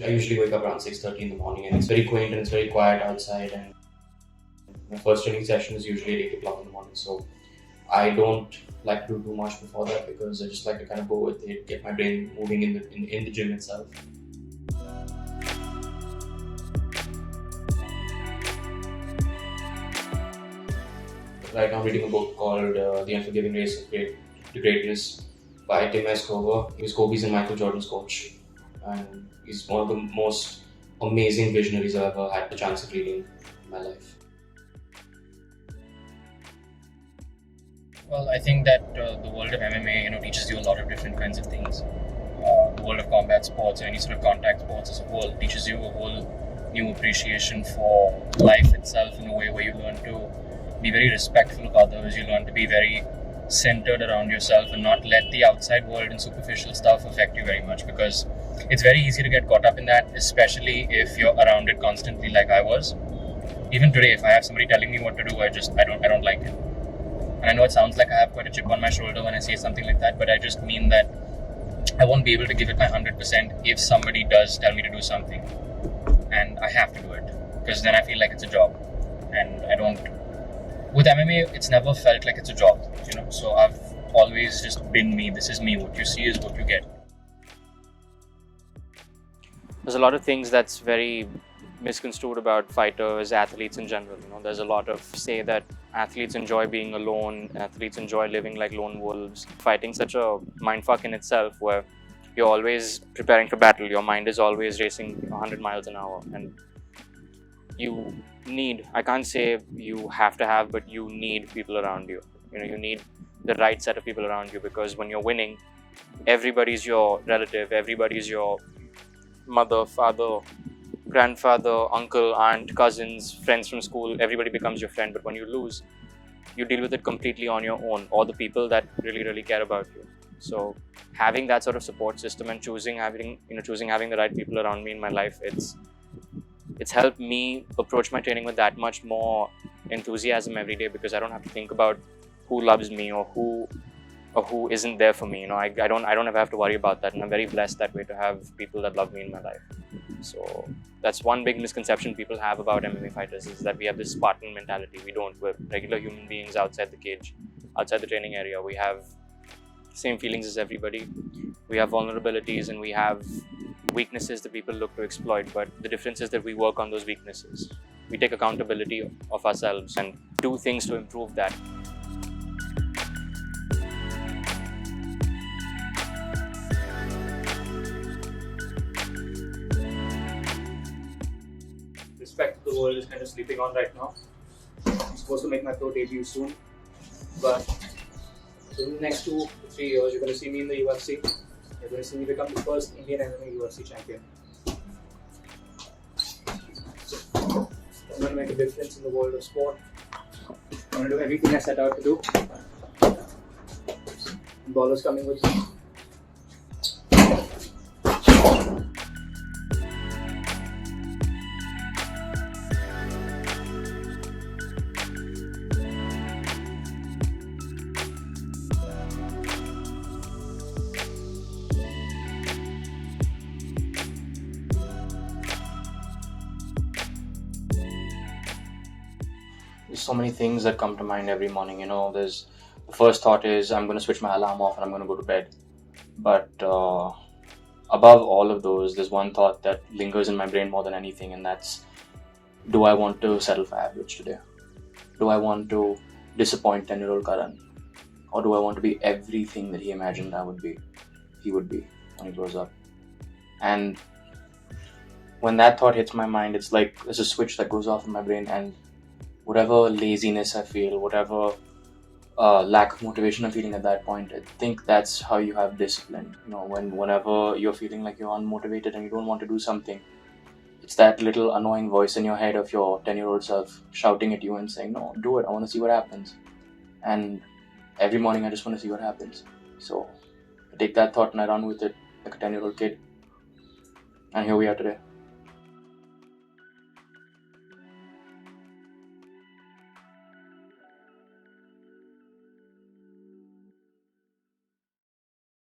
I usually wake up around 6:30 in the morning, and it's very quaint and it's very quiet outside. And my first training session is usually at 8 o'clock in the morning. So I don't like to do too much before that because I just like to kind of go with it, get my brain moving in the gym itself. Right now, I'm reading a book called The Unforgiving Race to Greatness by Tim S. Grover. He was Kobe's and Michael Jordan's coach, and he's one of the most amazing visionaries I've ever had the chance of reading in my life. Well, I think that the world of MMA, teaches you a lot of different kinds of things. The world of combat sports or any sort of contact sports as a whole teaches you a whole new appreciation for life itself in a way where you learn to be very respectful of others. You learn to be very centered around yourself and not let the outside world and superficial stuff affect you very much, because it's very easy to get caught up in that, especially if you're around it constantly like I was. Even today, if I have somebody telling me what to do, I don't like it. And I know it sounds like I have quite a chip on my shoulder when I say something like that, but I just mean that I won't be able to give it my 100% if somebody does tell me to do something and I have to do it, because then I feel like it's a job. And I don't. With MMA, it's never felt like it's a job, so I've always just been me. This is me. What you see is what you get. There's a lot of things that's very misconstrued about fighters, athletes in general. There's a lot of say that athletes enjoy being alone, athletes enjoy living like lone wolves. Fighting's such a mindfuck in itself, where you're always preparing for battle. Your mind is always racing 100 miles an hour, and you need, I can't say you have to have, but you need people around you. You need the right set of people around you, because when you're winning, everybody's your relative, everybody's your mother, father, grandfather, uncle, aunt, cousins, friends from school. Everybody becomes your friend. But when you lose, you deal with it completely on your own, or the people that really care about you. So having that sort of support system and choosing having the right people around me in my life, it's helped me approach my training with that much more enthusiasm every day, because I don't have to think about who loves me or who isn't there for me. I don't ever have to worry about that, and I'm very blessed that way to have people that love me in my life. So that's one big misconception people have about MMA fighters, is that we have this Spartan mentality. We don't. We're regular human beings outside the cage, outside the training area. We have the same feelings as everybody. We have vulnerabilities and we have weaknesses that people look to exploit, but the difference is that we work on those weaknesses. We take accountability of ourselves and do things to improve that. Respect to the world is kind of sleeping on right now. I'm supposed to make my pro debut soon, but in the next 2 to 3 years, you're going to see me in the UFC. You're going to see me become the first Indian MMA UFC champion. I'm going to make a difference in the world of sport. I'm going to do everything I set out to do. And Baller's coming with me. There's so many things that come to mind every morning. The first thought is I'm going to switch my alarm off and I'm going to go to bed. But above all of those, there's one thought that lingers in my brain more than anything, and that's, do I want to settle for average today? Do I want to disappoint 10-year-old Karan? Or do I want to be everything that he imagined he would be when he grows up? And when that thought hits my mind, it's like there's a switch that goes off in my brain, and whatever laziness I feel, whatever lack of motivation I'm feeling at that point, I think that's how you have discipline. Whenever you're feeling like you're unmotivated and you don't want to do something, it's that little annoying voice in your head of your 10-year-old self shouting at you and saying, no, do it, I want to see what happens. And every morning I just want to see what happens. So I take that thought and I run with it like a 10-year-old kid. And here we are today.